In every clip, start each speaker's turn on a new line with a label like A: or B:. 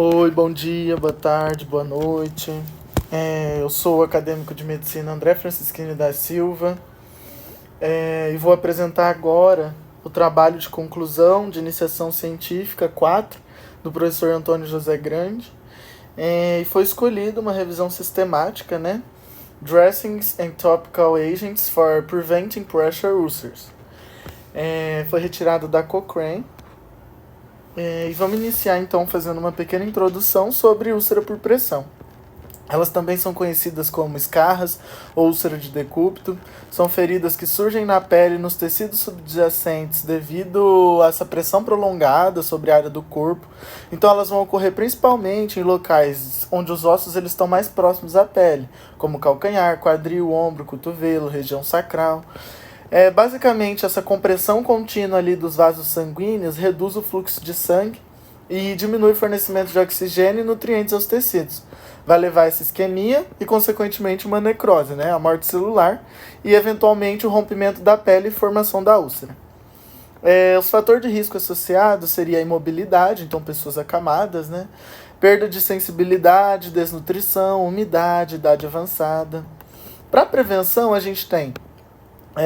A: Oi, bom dia, boa tarde, boa noite. Eu sou o acadêmico de medicina André Francisquini da Silva e vou apresentar agora o trabalho de conclusão de iniciação científica 4 do professor Antônio José Grande. E foi escolhida uma revisão sistemática, né? Dressings and Topical Agents for Preventing Pressure Ulcers. Foi retirado da Cochrane. E vamos iniciar então fazendo uma pequena introdução sobre úlcera por pressão. Elas também são conhecidas como escarras ou úlcera de decúbito. São feridas que surgem na pele e nos tecidos subjacentes devido a essa pressão prolongada sobre a área do corpo. Então elas vão ocorrer principalmente em locais onde os ossos eles estão mais próximos à pele, como calcanhar, quadril, ombro, cotovelo, região sacral. Basicamente, essa compressão contínua ali dos vasos sanguíneos reduz o fluxo de sangue e diminui o fornecimento de oxigênio e nutrientes aos tecidos. Vai levar a essa isquemia e, consequentemente, uma necrose, né? A morte celular e, eventualmente, o rompimento da pele e formação da úlcera. Os fatores de risco associados seria a imobilidade, então pessoas acamadas, né? Perda de sensibilidade, desnutrição, umidade, idade avançada. Para prevenção, a gente tem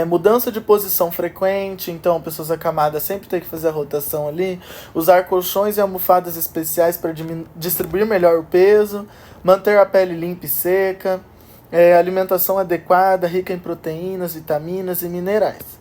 A: mudança de posição frequente, então pessoas acamadas sempre tem que fazer a rotação ali, usar colchões e almofadas especiais para distribuir melhor o peso, manter a pele limpa e seca, alimentação adequada, rica em proteínas, vitaminas e minerais.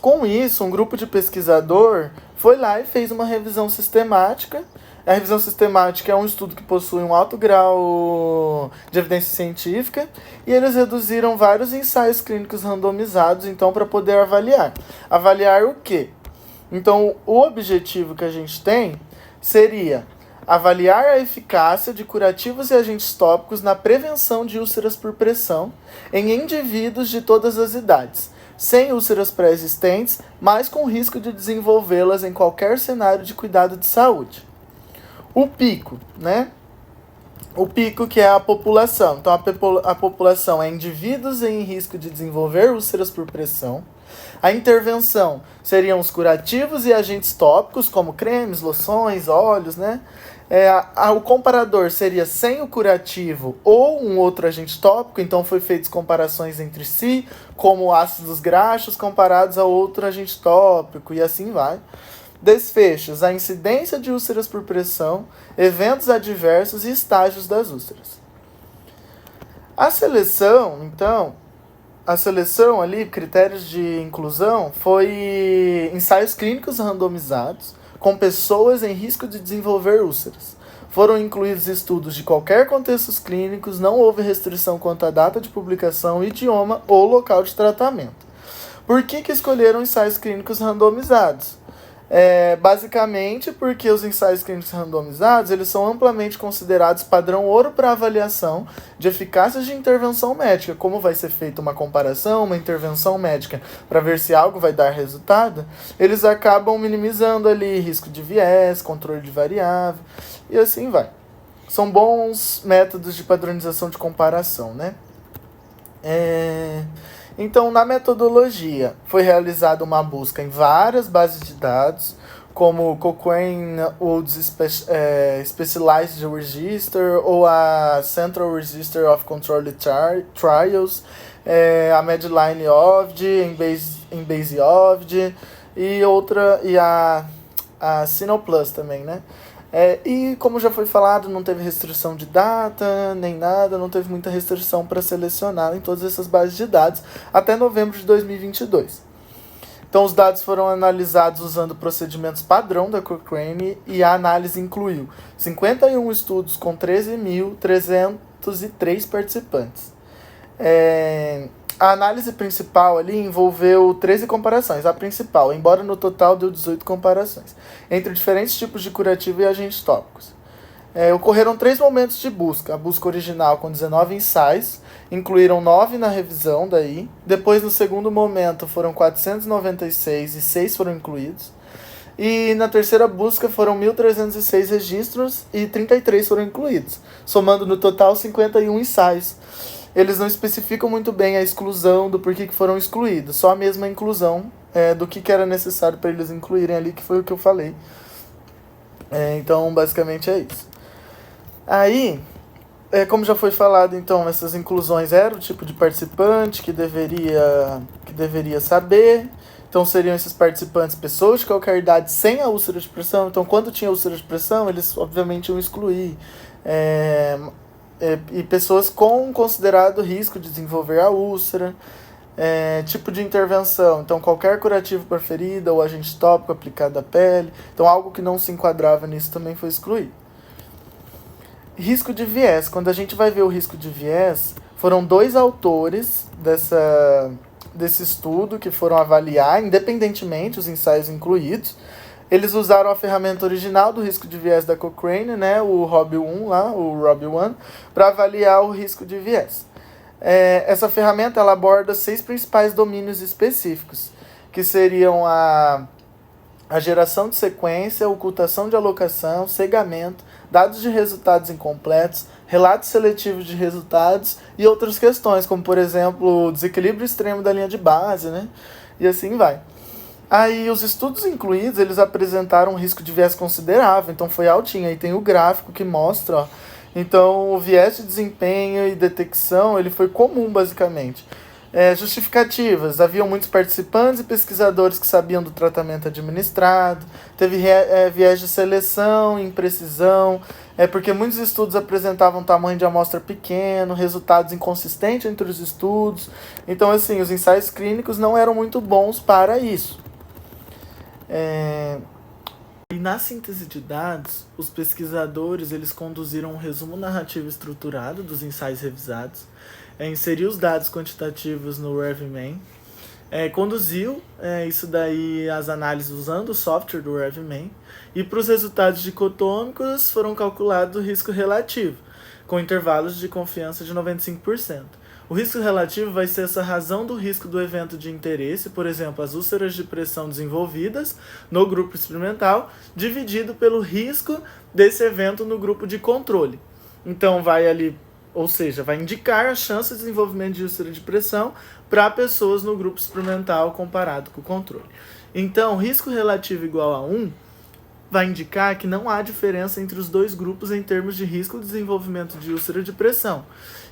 A: Com isso, um grupo de pesquisador foi lá e fez uma revisão sistemática. A revisão sistemática é um estudo que possui um alto grau de evidência científica e eles reduziram vários ensaios clínicos randomizados, então, para poder avaliar. Avaliar o quê? Então, o objetivo que a gente tem seria avaliar a eficácia de curativos e agentes tópicos na prevenção de úlceras por pressão em indivíduos de todas as idades, sem úlceras pré-existentes, mas com risco de desenvolvê-las em qualquer cenário de cuidado de saúde. O pico, né? O pico que é a população. Então, a população é indivíduos em risco de desenvolver úlceras por pressão. A intervenção seriam os curativos e agentes tópicos, como cremes, loções, óleos, né? O comparador seria sem o curativo ou um outro agente tópico, então foi feitas comparações entre si, como ácidos graxos comparados a outro agente tópico, e assim vai. Desfechos, a incidência de úlceras por pressão, eventos adversos e estágios das úlceras. A seleção ali, critérios de inclusão, foi ensaios clínicos randomizados com pessoas em risco de desenvolver úlceras. Foram incluídos estudos de qualquer contextos clínicos, não houve restrição quanto à data de publicação, idioma ou local de tratamento. Por que escolheram ensaios clínicos randomizados? Basicamente porque os ensaios clínicos randomizados eles são amplamente considerados padrão ouro para avaliação de eficácia de intervenção médica. Como vai ser feita uma comparação, uma intervenção médica para ver se algo vai dar resultado, eles acabam minimizando ali risco de viés, controle de variável e assim vai. São bons métodos de padronização de comparação, né? Então, na metodologia, foi realizada uma busca em várias bases de dados, como o Cochrane Woods Specialized Register ou a Central Register of Controlled Trials, a Medline OVD, Embase OVD e a Sinoplus também, né? E como já foi falado, não teve restrição de data, nem nada, não teve muita restrição para selecionar em todas essas bases de dados até novembro de 2022. Então os dados foram analisados usando procedimentos padrão da Cochrane e a análise incluiu 51 estudos com 13.303 participantes. A análise principal ali envolveu 13 comparações. A principal, embora no total deu 18 comparações, entre diferentes tipos de curativo e agentes tópicos. Ocorreram 3 momentos de busca. A busca original com 19 ensaios, incluíram 9 na revisão daí. Depois, no segundo momento, foram 496 e 6 foram incluídos. E na terceira busca foram 1.306 registros e 33 foram incluídos, somando no total 51 ensaios. Eles não especificam muito bem a exclusão do porquê que foram excluídos, só a mesma inclusão do que era necessário para eles incluírem ali, que foi o que eu falei. Então, basicamente é isso. Aí, como já foi falado, então, essas inclusões eram o tipo de participante que deveria saber. Então, seriam esses participantes pessoas de qualquer idade sem a úlcera de pressão. Então, quando tinha úlcera de pressão, eles, obviamente, iam excluir. E pessoas com considerado risco de desenvolver a úlcera. Tipo de intervenção, então qualquer curativo para ferida ou agente tópico aplicado à pele, então algo que não se enquadrava nisso também foi excluído. Risco de viés, quando a gente vai ver o risco de viés, foram 2 autores desse estudo que foram avaliar independentemente os ensaios incluídos. Eles usaram a ferramenta original do risco de viés da Cochrane, né, o ROB1 lá, o ROB1, para avaliar o risco de viés. Essa ferramenta ela aborda 6 principais domínios específicos, que seriam a geração de sequência, ocultação de alocação, cegamento, dados de resultados incompletos, relatos seletivos de resultados e outras questões, como por exemplo o desequilíbrio extremo da linha de base, né? E assim vai. Aí os estudos incluídos, eles apresentaram um risco de viés considerável, então foi altinho. Aí tem o gráfico que mostra, ó. Então, o viés de desempenho e detecção, ele foi comum, basicamente. Justificativas. Haviam muitos participantes e pesquisadores que sabiam do tratamento administrado. Teve viés de seleção, imprecisão, porque muitos estudos apresentavam tamanho de amostra pequeno, resultados inconsistentes entre os estudos. Então, assim, os ensaios clínicos não eram muito bons para isso. E na síntese de dados, os pesquisadores eles conduziram um resumo narrativo estruturado dos ensaios revisados, inseriu os dados quantitativos no RevMan, conduziu isso daí as análises usando o software do RevMan, e para os resultados dicotômicos foram calculados o risco relativo, com intervalos de confiança de 95%. O risco relativo vai ser essa razão do risco do evento de interesse, por exemplo, as úlceras de pressão desenvolvidas no grupo experimental, dividido pelo risco desse evento no grupo de controle. Então, vai indicar a chance de desenvolvimento de úlcera de pressão para pessoas no grupo experimental comparado com o controle. Então, risco relativo igual a 1 vai indicar que não há diferença entre os dois grupos em termos de risco de desenvolvimento de úlcera de pressão.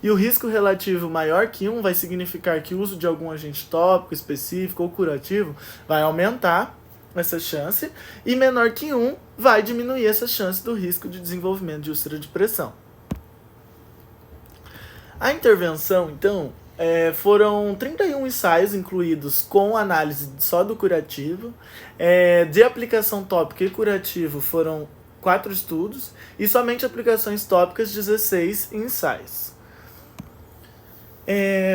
A: E o risco relativo maior que 1 vai significar que o uso de algum agente tópico específico ou curativo vai aumentar essa chance, e menor que 1 vai diminuir essa chance do risco de desenvolvimento de úlcera de pressão. A intervenção, então, foram 31 ensaios incluídos com análise só do curativo. De aplicação tópica e curativo foram 4 estudos, e somente aplicações tópicas 16 ensaios.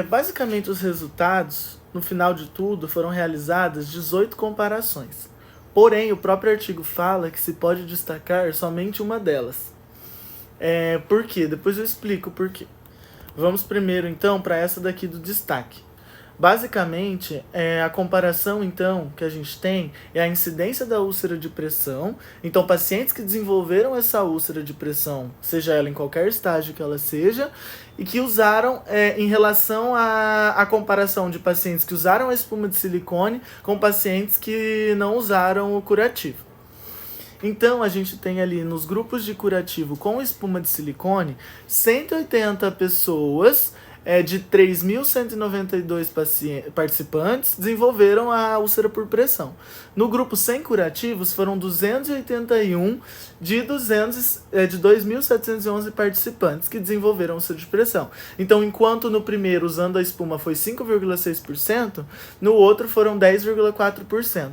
A: Basicamente os resultados, no final de tudo, foram realizadas 18 comparações. Porém, o próprio artigo fala que se pode destacar somente uma delas. Por quê? Depois eu explico por quê. Vamos primeiro, então, para essa daqui do destaque. Basicamente, a comparação, então, que a gente tem é a incidência da úlcera de pressão. Então, pacientes que desenvolveram essa úlcera de pressão, seja ela em qualquer estágio que ela seja, e que usaram, em relação à comparação de pacientes que usaram a espuma de silicone com pacientes que não usaram o curativo. Então, a gente tem ali nos grupos de curativo com espuma de silicone, 180 pessoas de 3.192 participantes desenvolveram a úlcera por pressão. No grupo sem curativos, foram 281 de 2.711 participantes que desenvolveram úlcera de pressão. Então, enquanto no primeiro, usando a espuma, foi 5,6%, no outro foram 10,4%.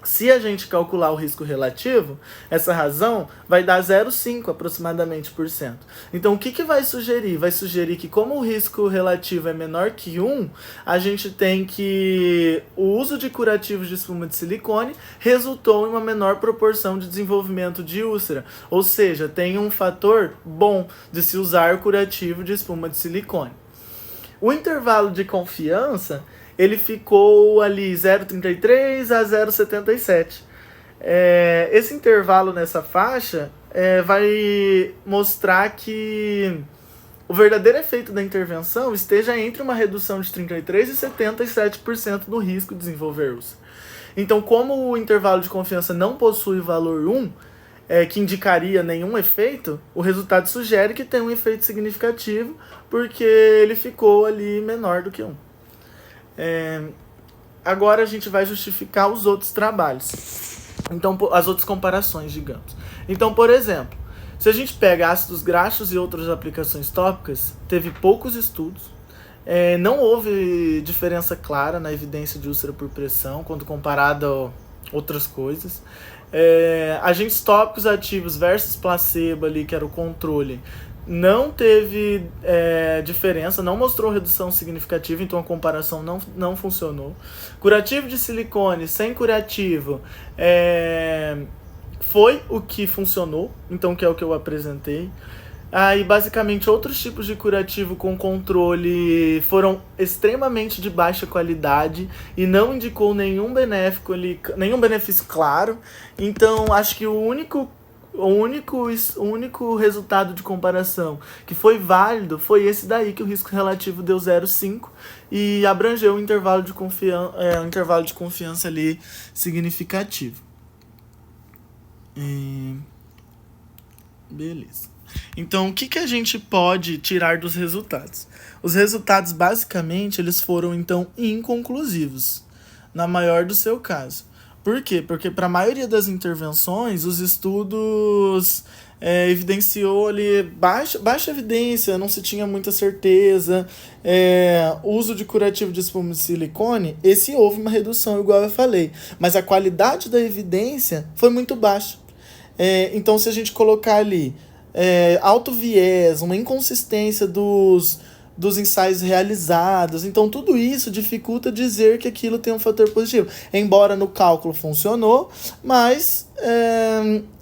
A: Se a gente calcular o risco relativo, essa razão vai dar 0,5 aproximadamente por cento. Então, o que vai sugerir? Vai sugerir que, como o risco relativo é menor que 1, a gente tem que o uso de curativos de espuma de silicone resultou em uma menor proporção de desenvolvimento de úlcera. Ou seja, tem um fator bom de se usar curativo de espuma de silicone. O intervalo de confiança ele ficou ali 0,33 a 0,77. Esse intervalo nessa faixa vai mostrar que o verdadeiro efeito da intervenção esteja entre uma redução de 33% e 77% do risco de desenvolver úlcera. Então, como o intervalo de confiança não possui valor 1, que indicaria nenhum efeito, o resultado sugere que tem um efeito significativo, porque ele ficou ali menor do que 1. Agora a gente vai justificar os outros trabalhos. Então, as outras comparações, digamos. Então, por exemplo, se a gente pega ácidos graxos e outras aplicações tópicas, teve poucos estudos. Não houve diferença clara na evidência de úlcera por pressão quando comparado a outras coisas. Agentes tópicos ativos versus placebo ali, que era o controle, não teve diferença, não mostrou redução significativa, então a comparação não funcionou. Curativo de silicone sem curativo foi o que funcionou, então que é o que eu apresentei. E basicamente outros tipos de curativo com controle foram extremamente de baixa qualidade e não indicou nenhum benefício claro. Então acho que o único resultado de comparação que foi válido foi esse daí, que o risco relativo deu 0,5 e abrangeu um intervalo de confiança ali significativo. Beleza. Então, o que a gente pode tirar dos resultados? Os resultados, basicamente, eles foram, então, inconclusivos, na maior do seu caso. Por quê? Porque para a maioria das intervenções, os estudos evidenciou ali baixa evidência, não se tinha muita certeza. Uso de curativo de espuma de silicone, esse houve uma redução, igual eu falei. Mas a qualidade da evidência foi muito baixa. Então, se a gente colocar ali alto viés, uma inconsistência dos ensaios realizados, então tudo isso dificulta dizer que aquilo tem um fator positivo. Embora no cálculo funcionou, mas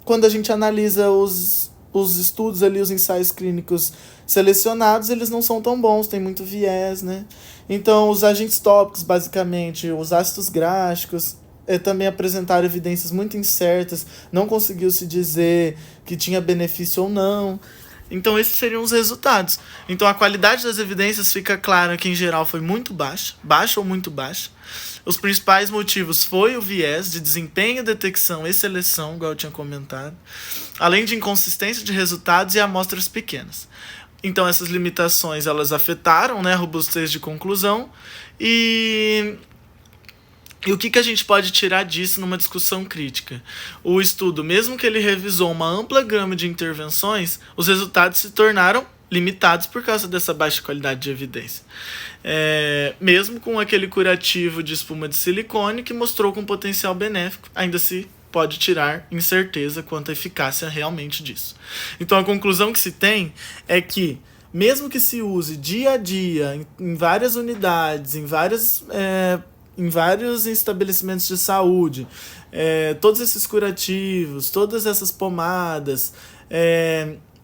A: quando a gente analisa os estudos ali, os ensaios clínicos selecionados, eles não são tão bons, tem muito viés, né? Então, os agentes tópicos, basicamente, os ácidos graxos, também apresentaram evidências muito incertas, não conseguiu se dizer que tinha benefício ou não. Então esses seriam os resultados. Então a qualidade das evidências fica clara que em geral foi muito baixa ou muito baixa. Os principais motivos foi o viés de desempenho, detecção e seleção, igual eu tinha comentado, além de inconsistência de resultados e amostras pequenas. Então essas limitações elas afetaram, né, a robustez de conclusão e o que a gente pode tirar disso numa discussão crítica? O estudo, mesmo que ele revisou uma ampla gama de intervenções, os resultados se tornaram limitados por causa dessa baixa qualidade de evidência. Mesmo com aquele curativo de espuma de silicone que mostrou com potencial benéfico, ainda se pode tirar incerteza quanto à eficácia realmente disso. Então a conclusão que se tem é que, mesmo que se use dia a dia, em várias unidades, em vários estabelecimentos de saúde, todos esses curativos, todas essas pomadas,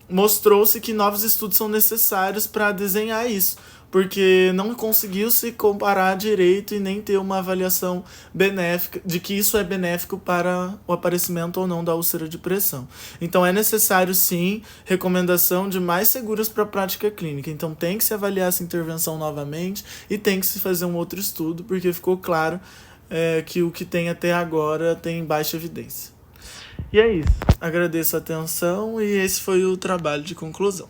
A: mostrou-se que novos estudos são necessários para desenhar isso, porque não conseguiu se comparar direito e nem ter uma avaliação benéfica de que isso é benéfico para o aparecimento ou não da úlcera de pressão. Então é necessário sim recomendação de mais seguras para a prática clínica. Então tem que se avaliar essa intervenção novamente e tem que se fazer um outro estudo, porque ficou claro que o que tem até agora tem baixa evidência. E é isso. Agradeço a atenção e esse foi o trabalho de conclusão.